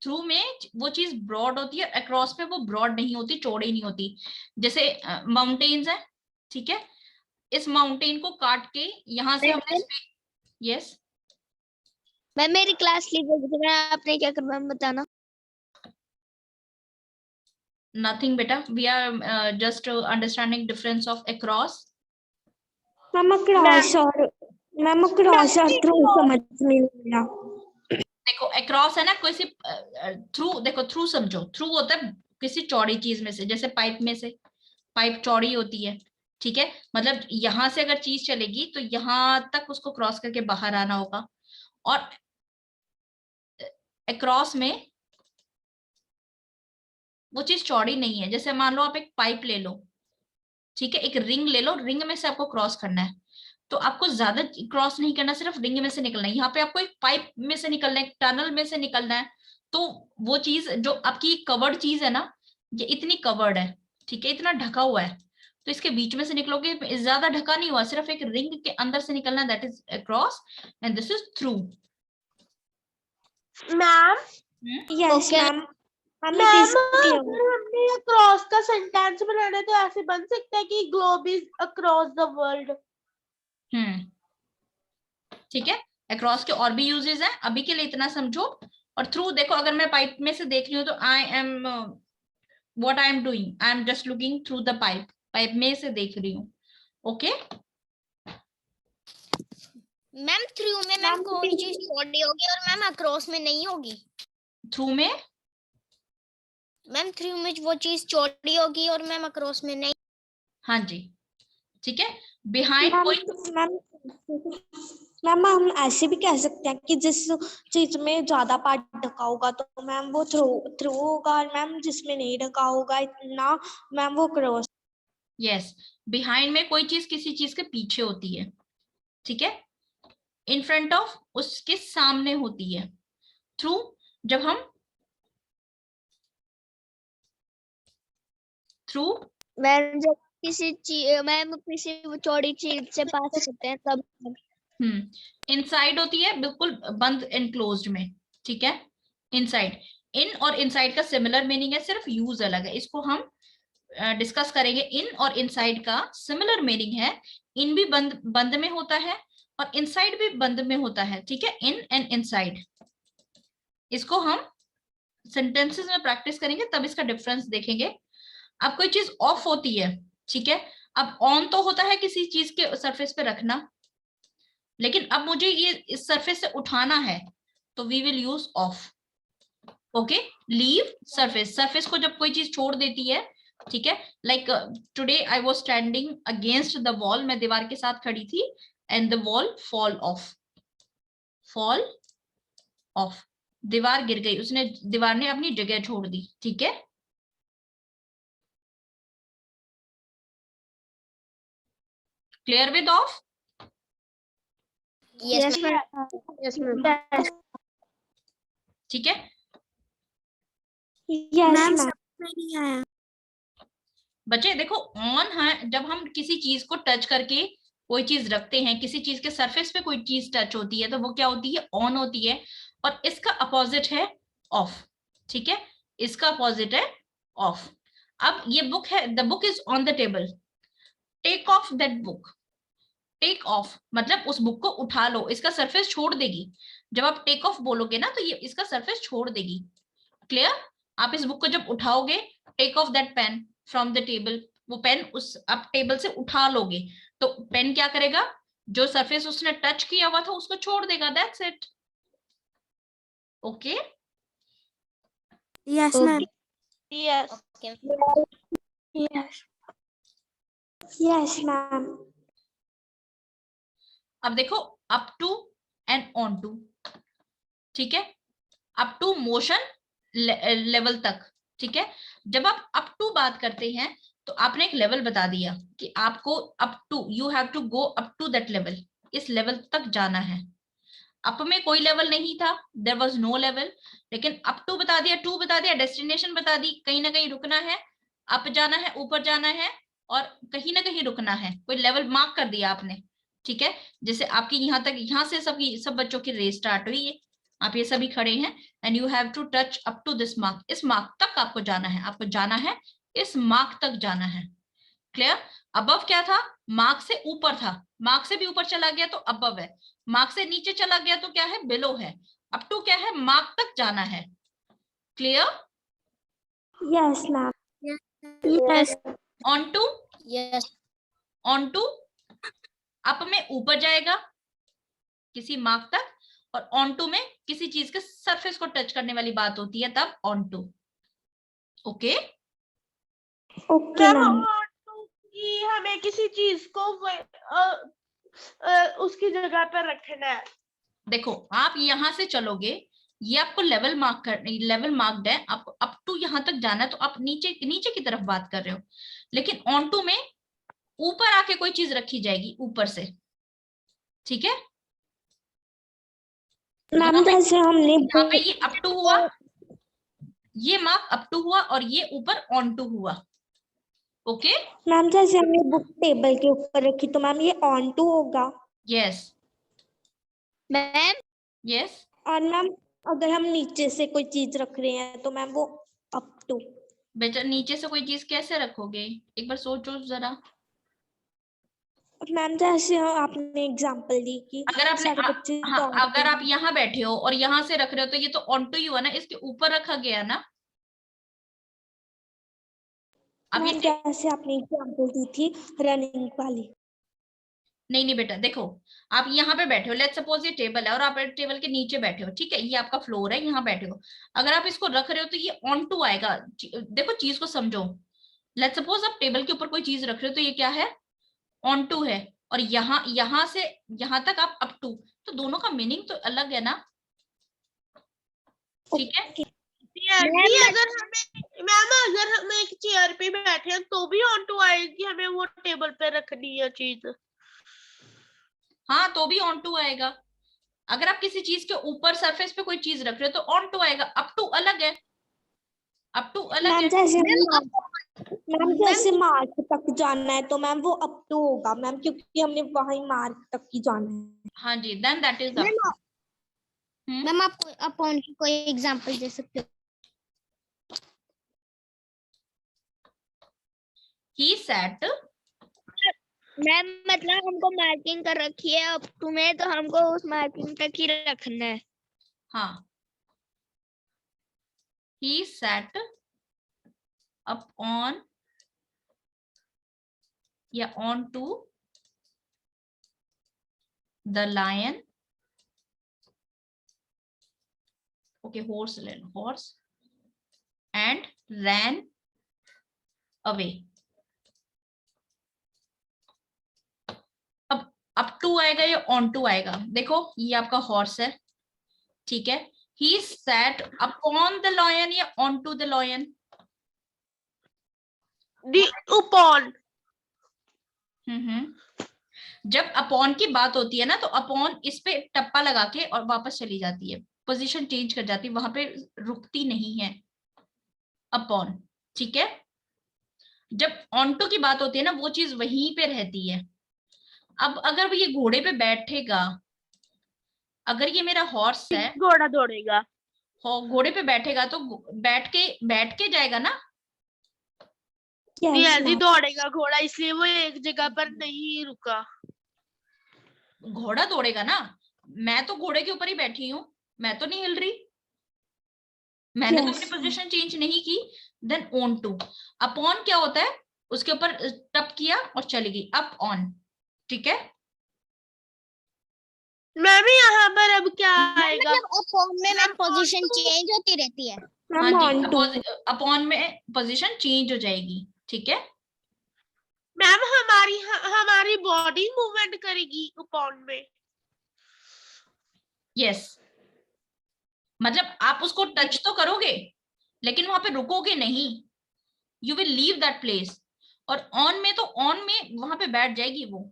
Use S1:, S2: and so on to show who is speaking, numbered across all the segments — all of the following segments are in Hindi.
S1: थ्रू में वो चीज ब्रॉड होती है, अक्रॉस में वो ब्रॉड नहीं होती, चौड़ी नहीं होती। जैसे माउंटेन्स है, ठीक है, इस माउंटेन को काट के यहां से हमने, यस
S2: मैम मेरी क्लास लीव हो गई, मैं आपने क्या करना है बताना।
S1: नथिंग बेटा, we are just understanding difference of across.
S3: Ma'am cross और थ्रू समझ में नहीं आया।
S1: देखो अक्रॉस है ना, कोई सी थ्रू, देखो थ्रू समझो, थ्रू होता है किसी चौड़ी चीज में से, जैसे पाइप में से, पाइप चौड़ी होती है, ठीक है, मतलब यहां से अगर चीज चलेगी तो यहां तक उसको क्रॉस करके बाहर आना होगा। और अक्रॉस में वो चीज चौड़ी नहीं है। जैसे मान लो आप एक पाइप ले लो, ठीक है, एक रिंग ले लो, रिंग में से आपको क्रॉस करना है, तो आपको ज्यादा क्रॉस नहीं करना, सिर्फ रिंग में से निकलना है। यहाँ पे आपको एक पाइप में से निकलना है, एक टनल में से निकलना है, तो वो चीज जो आपकी कवर्ड चीज है ना, ये इतनी कवर्ड है, ठीक है, इतना ढका हुआ है, तो इसके बीच में से निकलोगे, ज्यादा ढका नहीं हुआ, सिर्फ एक रिंग के अंदर से निकलना है, that is across and this is through.
S4: Ma'am
S3: yes ma'am.
S4: Ma'am अगर हमने अक्रॉस का सेंटेंस बनाना है तो ऐसे बन सकता है कि globe is across the world.
S1: ठीक है, अक्रॉस के और भी यूजेस हैं, अभी के लिए इतना समझो। और थ्रू देखो, अगर मैं पाइप में से देख रही हूँ तो I am, what I am doing, I am just looking through the pipe, pipe में से देख रही हूँ। ओके
S2: मैम थ्रू में मैम कोई चीज चौड़ी होगी और मैम अक्रॉस में नहीं होगी।
S1: थ्रू में,
S2: मैम थ्रू में वो चीज चौड़ी होगी और मैम अक्रॉस में नहीं।
S1: हाँ जी, ठीक है, बिहाइंड कोई,
S3: मैम हम ऐसे भी कह सकते हैं कि जिस चीज में ज्यादा पार्ट ढका होगा तो मैम वो थ्रू होगा, और मैम जिसमें नहीं ढका होगा इतना मैम वो क्रॉस।
S1: यस, बिहाइंड में कोई चीज किसी चीज के पीछे होती है, ठीक है, इन फ्रंट ऑफ उसके सामने होती है। थ्रू जब हम थ्रू
S2: मैम जब किसी चीज मैम किसी चौड़ी चीज से पास करते हैं तब।
S1: इनसाइड होती है, बिल्कुल बंद एनक्लोज्ड में, ठीक है, इनसाइड। इन और इनसाइड का सिमिलर मीनिंग है, सिर्फ यूज अलग है, इसको हम डिस्कस करेंगे। इन और इनसाइड का सिमिलर मीनिंग है, इन भी बंद बंद में होता है और इनसाइड भी बंद में होता है, ठीक है, इन एंड इनसाइड। इसको हम सेंटेंसेस में प्रैक्टिस करेंगे तब इसका डिफरेंस देखेंगे। अब कोई चीज ऑफ होती है, ठीक है, अब ऑन तो होता है किसी चीज के सरफेस पे रखना, लेकिन अब मुझे ये इस सरफेस से उठाना है, तो we will use off. Okay, leave surface, surface को जब कोई चीज छोड़ देती है, ठीक है, like today I was standing against the wall, मैं दीवार के साथ खड़ी थी, and the wall fall off, fall off, दीवार गिर गई, उसने, दीवार ने अपनी जगह छोड़ दी, ठीक है। Clear with of?
S2: Yes ma'am.
S1: ठीक है,
S3: यस
S4: नहीं
S1: बच्चे देखो, ऑन है जब हम किसी चीज को टच करके कोई चीज रखते हैं, किसी चीज के सरफेस पे कोई चीज टच होती है तो वो क्या होती है, ऑन होती है। और इसका अपोजिट है ऑफ, ठीक है, इसका अपोजिट है ऑफ। अब ये बुक है, the book is on the table, take off that book, take off मतलब उस बुक को उठा लो, इसका सरफेस छोड़ देगी। जब आप टेक ऑफ बोलोगे ना तो ये इसका सरफेस छोड़ देगी। क्लियर? आप इस बुक को जब उठाओगे, take off that pen from the table, वो पेन उस आप टेबल से उठा लोगे, तो पेन क्या करेगा, जो सरफेस उसने टच किया हुआ था उसको छोड़ देगा, that's it. Okay,
S4: yes ma'am. Yes
S3: yes yes ma'am.
S1: अब देखो, up to and on to, ठीक है, अप टू मोशन लेवल तक, ठीक है। जब आप अप टू बात करते हैं तो आपने एक लेवल बता दिया कि आपको up to, you have to go up to that level, इस लेवल तक जाना है। अप में कोई लेवल नहीं था, देयर वाज नो लेवल, लेकिन अप टू बता दिया, टू बता दिया, डेस्टिनेशन बता दी, कहीं ना कहीं रुकना है, अप जाना है, ऊपर जाना है, और कहीं ना कहीं रुकना है, कोई लेवल मार्क कर दिया आपने, ठीक है। जैसे आपकी यहाँ तक, यहाँ से सबकी सब बच्चों की रेस स्टार्ट हुई है, आप ये सभी खड़े हैं and you have to touch up to this mark, इस मार्क तक आपको जाना है, आपको जाना है, इस मार्क तक जाना है। क्लियर? अबव क्या था? मार्क से ऊपर था, मार्क से भी ऊपर चला गया तो अबव है, मार्क से नीचे चला गया तो क्या है? बिलो है। अप टू क्या है? मार्क तक जाना है। Clear?
S3: Yes ma'am.
S2: Yes
S1: on to,
S2: yes
S1: on to up में ऊपर जाएगा किसी मार्क तक, और ऑन टू में किसी चीज के सरफेस को टच करने वाली बात होती है, तब on to. Okay?
S3: Okay ma'am.
S4: कि हमें किसी चीज को उसकी जगह पर रखना है।
S1: देखो आप यहां से चलोगे, ये आपको लेवल मार्क्ड है, आपको अप टू यहां तक जाना है, तो आप नीचे नीचे की तरफ बात कर रहे हो, लेकिन ऑन टू में ऊपर आके कोई चीज रखी जाएगी ऊपर से। ठीक है?
S3: मैम जैसे हमने
S1: यहाँ पे ये अप टू हुआ, ये मार्क अप टू हुआ, और ये ऊपर ऑन टू हुआ। ओके?
S3: मैम जैसे हमने बुक टेबल के ऊपर रखी तो मैम ये ऑन टू होगा।
S1: Yes
S2: ma'am
S1: yes.
S3: और मैम अगर हम नीचे से कोई चीज रख रहे हैं तो मैम वो अप टू।
S1: बेटा नीचे से कोई चीज कैसे रखोगे? एक बार सोचो जरा।
S3: मैम जैसे आपने एग्जांपल दी कि
S1: अगर आपने
S3: सारे बच्चे
S1: हाँ,
S3: दौड़ते
S1: अगर आप
S3: हैं।
S1: यहाँ बैठे हो और यहाँ से रख रहे हो तो ये तो ऑन टू ही हुआ ना, इसके ऊपर रखा गया ना। अब ये
S3: मैम जैसे आपने एग्जांपल दी थी रनिंग वाली।
S1: नहीं नहीं बेटा देखो, आप यहाँ पे बैठे हो, लेट्स सपोज ये टेबल है और आप टेबल के नीचे बैठे हो, ठीक है, ये आपका फ्लोर है, यहाँ बैठे हो, अगर आप इसको रख रहे हो तो ये ऑन टू आएगा। देखो चीज को समझो, लेट्स सपोज आप टेबल के ऊपर कोई चीज रख रहे हो तो ये क्या है? ऑन टू है, और यहाँ से यहाँ तक आप अप टू, तो दोनों का मीनिंग तो अलग है ना। ठीक है?
S4: अगर हम एक चेयर पे बैठे हैं तो भी ऑन टू आएगी, हमें वो टेबल पे रखनी है चीज।
S1: हाँ तो भी ऑन टू आएगा। अगर आप किसी चीज के ऊपर सरफेस पे कोई चीज रख रहे हो तो ऑन टू आएगा, अप टू अलग है, अप टू अलग
S3: मैम
S1: है।
S3: जैसे मार्क तक जाना है तो मैम वो अप टू होगा मैम, क्योंकि हमने वही मार्क तक ही जाना है।
S1: हाँ जी, then that is up to.
S2: Ma'am आप अपॉन की कोई एग्जांपल दे सकते हो?
S1: He sat,
S2: मैम मतलब हमको मार्किंग कर रखी है अब तुम्हें, तो हमको उस मार्किंग तक ही रखना है।
S1: हाँ, he sat upon या on to the lion, okay, horse and ran away. अब अप टू आएगा या ऑन टू आएगा? देखो ये आपका हॉर्स है, ठीक है, he sat upon the lion या on to the lion?
S4: upon।
S1: जब अपॉन की बात होती है ना तो अपॉन इस पे टप्पा लगा के और वापस चली जाती है, पोजीशन चेंज कर जाती है, वहां पे रुकती नहीं है अपॉन। ठीक है? जब ऑन टू की बात होती है ना वो चीज वहीं पे रहती है। अब अगर ये घोड़े पे बैठेगा, अगर ये मेरा हॉर्स है,
S4: घोड़ा दौड़ेगा,
S3: घोड़े
S1: पे बैठेगा तो बैठ के जाएगा ना।
S4: जी दौड़ेगा घोड़ा, इसलिए वो एक जगह पर नहीं रुका।
S1: घोड़ा दौड़ेगा ना, मैं तो घोड़े के ऊपर ही बैठी हूँ, मैं तो नहीं हिल रही, मैंने तो अपनी पोजीशन चेंज नहीं की। देन ऑन टू, अपॉन क्या होता है? उसके ऊपर टप किया और चली गई, अप ऑन। ठीक है?
S4: मैम यहाँ पर अब क्या आएगा?
S2: मतलब अपॉन में मैम पोजीशन चेंज होती रहती है।
S1: हाँ जी, अपॉन में पोजीशन चेंज हो जाएगी। ठीक है?
S4: मैम हमारी बॉडी मूवमेंट करेगी अपॉन में।
S1: यस, मतलब आप उसको टच तो करोगे लेकिन वहां पे रुकोगे नहीं, you will leave that place. और ऑन में तो ऑन में वहां पे बैठ जाएगी वो,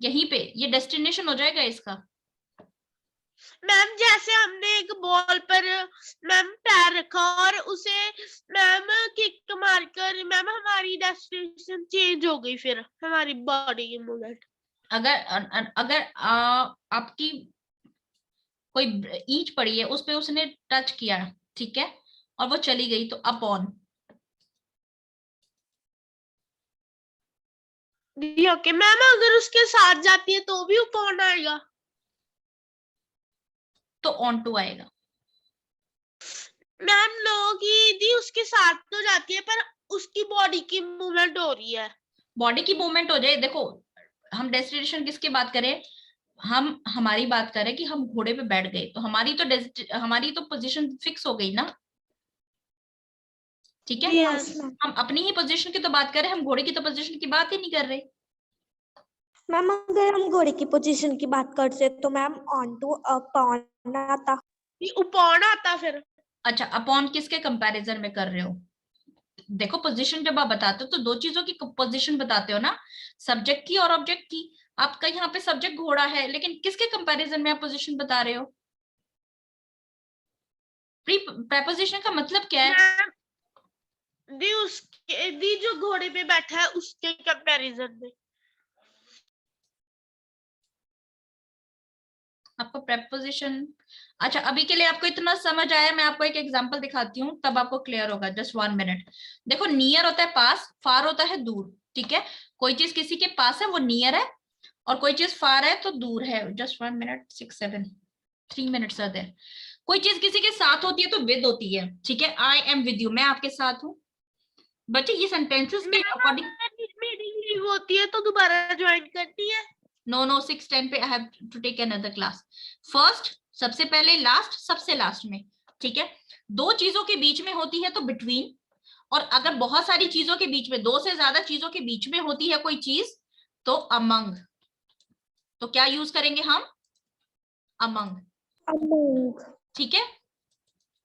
S1: यहीं पे ये डेस्टिनेशन हो जाएगा इसका।
S4: मैम जैसे हमने एक बॉल पर मैम पैर रखा और उसे मैम किक मारकर मैम हमारी डेस्टिनेशन चेंज हो गई, फिर हमारी बॉडी की मूवमेंट।
S1: अगर आपकी कोई ईंट पड़ी है उस पे उसने टच किया, ठीक है, और वो चली गई, तो अपॉन।
S4: ओके मैम, अगर उसके साथ जाती है तो भी upon आएगा?
S1: तो ऑन टू आएगा।
S4: मैम लो कि दी उसके साथ तो जाती है पर उसकी बॉडी की मूवमेंट हो रही है।
S1: बॉडी की मूवमेंट हो जाए, देखो हम डेस्टिनेशन किसकी बात करें, हम हमारी बात करें कि हम घोड़े पे बैठ गए, तो हमारी तो पोजीशन फिक्स हो गई ना, ठीक है।
S3: Yes ma'am.
S1: हम अपनी ही पोजीशन की तो बात कर रहे हैं, हम घोड़े की तो पोजीशन की बात ही नहीं कर रहे।
S3: मैम अगर हम घोड़े की पोजीशन की बात करते तो मैम ऑन टू अपॉन आता।
S4: upon आता फिर।
S1: अच्छा, अपॉन किसके कंपैरिजन में कर रहे हो? देखो पोजीशन जब आप बताते हो तो दो चीजों की पोजीशन बताते हो ना, सब्जेक्ट की और ऑब्जेक्ट की। आपका यहाँ पे सब्जेक्ट घोड़ा है, लेकिन किसके कंपैरिजन में आप पोजीशन बता रहे हो? प्रीपोजिशन का मतलब क्या है?
S4: मैम दी जो घोड़े पे बैठा है उसके कंपैरिजन में।
S1: आपको प्रेपोजिशन, अच्छा अभी के लिए आपको इतना समझ आया, मैं आपको एक एग्जांपल दिखाती हूँ तब आपको क्लियर होगा। Just 1 minute. देखो नियर होता है पास, फार होता है दूर, ठीक है। कोई चीज किसी के पास है वो नियर है, और कोई चीज फार है तो दूर है। Just 1 minute, 6 7 3 minutes are there. कोई चीज किसी के साथ होती है तो विद होती है, ठीक है। आई एम विद यू, मैं आपके साथ हूँ। बच्चे ये सेंटेंसेस के
S4: मैम
S1: अकॉर्डिंग,
S4: अगर मीटिंग लीव होती है तो दोबारा ज्वाइन करनी है?
S1: नो 6:10 पे I have to take another class. First सबसे पहले, लास्ट सबसे लास्ट में, ठीक है। दो चीजों के बीच में होती है तो बिटवीन, और अगर बहुत सारी चीजों के बीच में, दो से ज्यादा चीजों के बीच में होती है कोई चीज, तो अमंग। तो क्या यूज करेंगे हम? Among,
S3: among.
S1: ठीक है।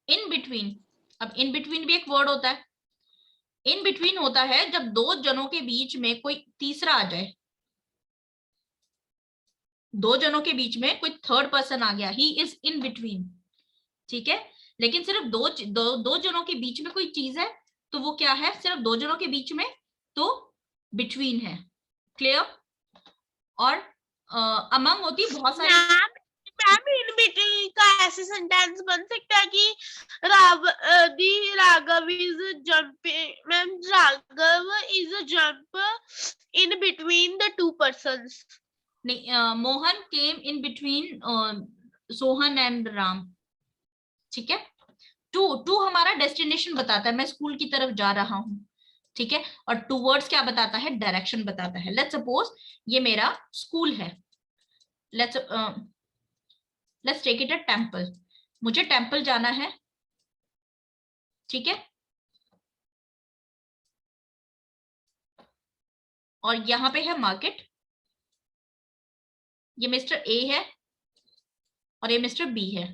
S1: इन बिटवीन, अब इन बिटवीन भी एक वर्ड होता है। इन बिटवीन होता है जब दो जनों के बीच में कोई तीसरा आ जाए, दो जनों के बीच में कोई थर्ड पर्सन आ गया, ही इज इन बिटवीन, ठीक है। लेकिन सिर्फ दो जनों के बीच में कोई चीज है तो वो क्या है? सिर्फ दो जनों के बीच में, तो बिटवीन है। क्लियर? और अमंग होती बहुत सारी।
S4: मैम मैम इन बिटवीन का ऐसे सेंटेंस बन सकता है कि Raghav is jumping, ma'am Raghav is a jump in between the two persons.
S1: नहीं, Mohan came in between Sohan and Ram, ठीक है। टू हमारा डेस्टिनेशन बताता है, मैं स्कूल की तरफ जा रहा हूँ, ठीक है। और टूवर्ड्स क्या बताता है? डायरेक्शन बताता है। लेट्स सपोज ये मेरा स्कूल है, let's take it a temple. मुझे टेम्पल जाना है, ठीक है। और यहाँ पे है मार्केट, ये मिस्टर ए है और ये मिस्टर बी है।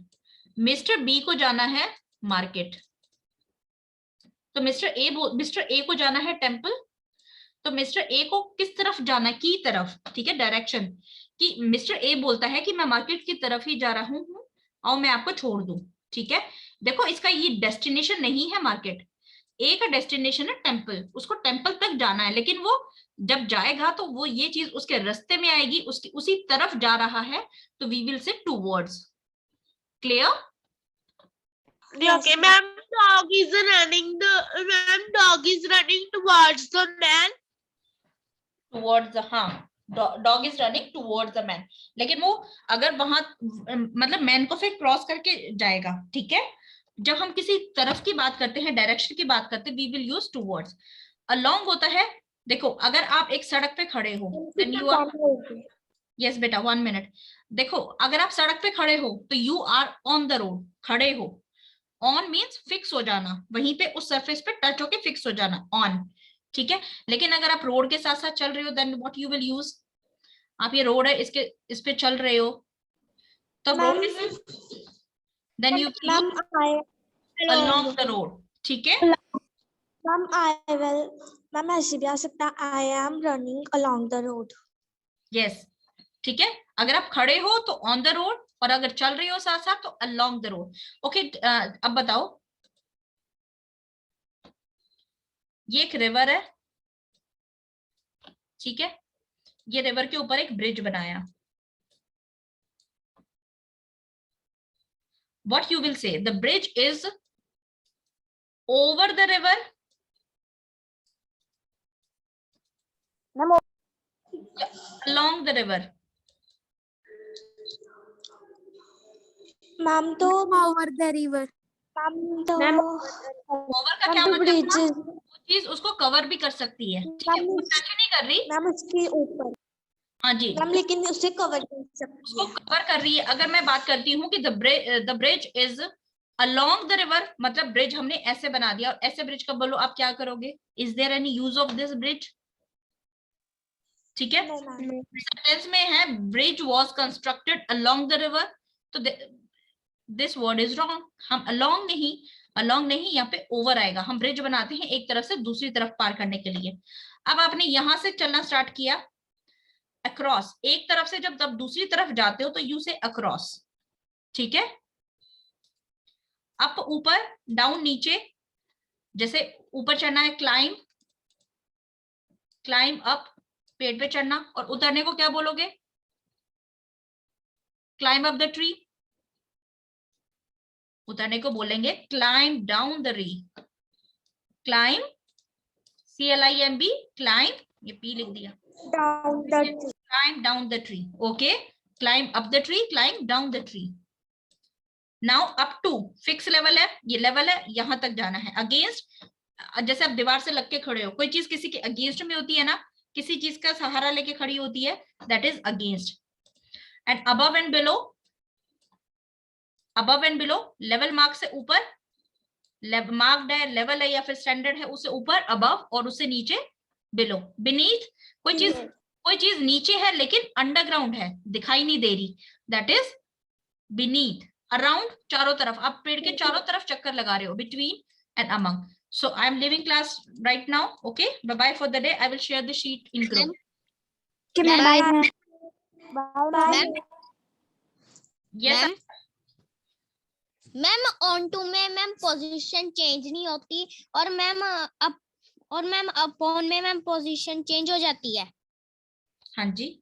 S1: मिस्टर बी को जाना है मार्केट, तो मिस्टर ए को जाना है टेम्पल। तो मिस्टर ए को किस तरफ जाना है? की तरफ, ठीक है, डायरेक्शन। कि मिस्टर ए बोलता है कि मैं मार्केट की तरफ ही जा रहा हूँ और मैं आपको छोड़ दूं, ठीक है। देखो इसका ये डेस्टिनेशन नहीं है मार्केट, ए का डेस्टिनेशन है टेम्पल, उसको टेम्पल तक जाना है, लेकिन वो जब जाएगा तो वो ये चीज उसके रास्ते में आएगी, उसकी उसी तरफ जा रहा है, तो we will say towards. Clear?
S4: Okay, ma'am, dog is running towards the man.
S1: Towards, हाँ, dog is running towards the man. लेकिन वो अगर वहां मतलब मैन को फिर क्रॉस करके जाएगा, ठीक है। जब हम किसी तरफ की बात करते हैं, डायरेक्शन की बात करते हैं, we will use towards. Along होता है, देखो अगर आप एक सड़क पे खड़े हो, देन यू आर, यस बेटा 1 मिनट। देखो अगर आप सड़क पे खड़े हो तो you are on the road, खड़े हो। ऑन मीन्स फिक्स हो जाना, वहीं पे उस सरफेस पे टच होके फिक्स हो जाना, ऑन, ठीक है। लेकिन अगर आप रोड के साथ साथ चल रहे हो, then what you will use? आप ये रोड है, इस पे चल रहे हो, तब रोड के, then you
S3: ma'am
S1: along the road, ठीक है।
S3: मैम आई विल, मैम ऐसे भी आ सकता है I am running along the road.
S1: Yes, ठीक है। अगर आप खड़े हो तो ऑन द रोड, और अगर चल रहे हो साथ साथ तो अलोंग द रोड। ओके, अब बताओ, ये एक रिवर है, ठीक है। ये रिवर के ऊपर एक ब्रिज बनाया, what you will say, the bridge is over the river, along the river?
S3: Ma'am तो
S2: ओवर द रिवर।
S3: मैम तो
S1: ओवर का क्या
S3: मैम तो
S1: मतलब
S3: ब्रिज
S1: था? वो चीज उसको कवर भी कर सकती है, ठीक है,
S3: मैम
S1: वो टच नहीं कर रही।
S3: मैम उसके ऊपर
S1: हाँ जी,
S3: मैम, लेकिन उसे कवर कर सकती
S1: उसको
S3: है।
S1: कवर कर रही है। अगर मैं बात करती हूँ कि the bridge is along the river, मतलब ब्रिज हमने ऐसे बना दिया, और ऐसे ब्रिज का बोलो आप क्या करोगे? Is there any use of this bridge? ठीक है,
S3: No, ma'am.
S1: सेंटेंस में है bridge was constructed along the river, तो दिस वर्ड इज रॉन्ग। हम अलोंग नहीं, यहाँ पे ओवर आएगा। हम ब्रिज बनाते हैं एक तरफ से दूसरी तरफ पार करने के लिए। अब आपने यहां से चलना स्टार्ट किया अक्रॉस, एक तरफ से जब दूसरी तरफ जाते हो तो यू से अक्रॉस, ठीक है। अप ऊपर, डाउन नीचे, जैसे ऊपर चढ़ना है क्लाइम अप, पेड़ पे चढ़ना, और उतरने को क्या बोलोगे? Climb up the tree. उतरने को बोलेंगे climb down the climb, CLIMB, climb, ये P लिख दिया,
S3: Down the tree.
S1: climb down the tree. Okay, climb up the tree, climb down the tree. Now up to fix level है, ये लेवल है, यहां तक जाना है। अगेंस्ट, जैसे आप दीवार से लग के खड़े हो, कोई चीज किसी के अगेंस्ट में होती है ना, किसी चीज का सहारा लेके खड़ी होती है, that is against. And above and below, level mark से ऊपर, मार्क्ड है, लेवल है या फिर स्टैंडर्ड है, उससे ऊपर अबव, और उससे नीचे बिलो। बीनीथ, कोई चीज नीचे है लेकिन अंडरग्राउंड है, दिखाई नहीं दे रही, दैट इज बीनीथ। अराउंड, चारों तरफ, आप पेड़ के चारों तरफ चक्कर लगा रहे हो, between and among. So I am leaving class right now. Okay, bye bye for the day. I will share the sheet in group.
S3: Bye.
S2: Bye.
S1: Yes.
S2: Ma'am on to में मैम पोजीशन चेंज नहीं होती, और मैम अपॉन में मैम पोजीशन चेंज हो जाती है।
S1: हाँ जी,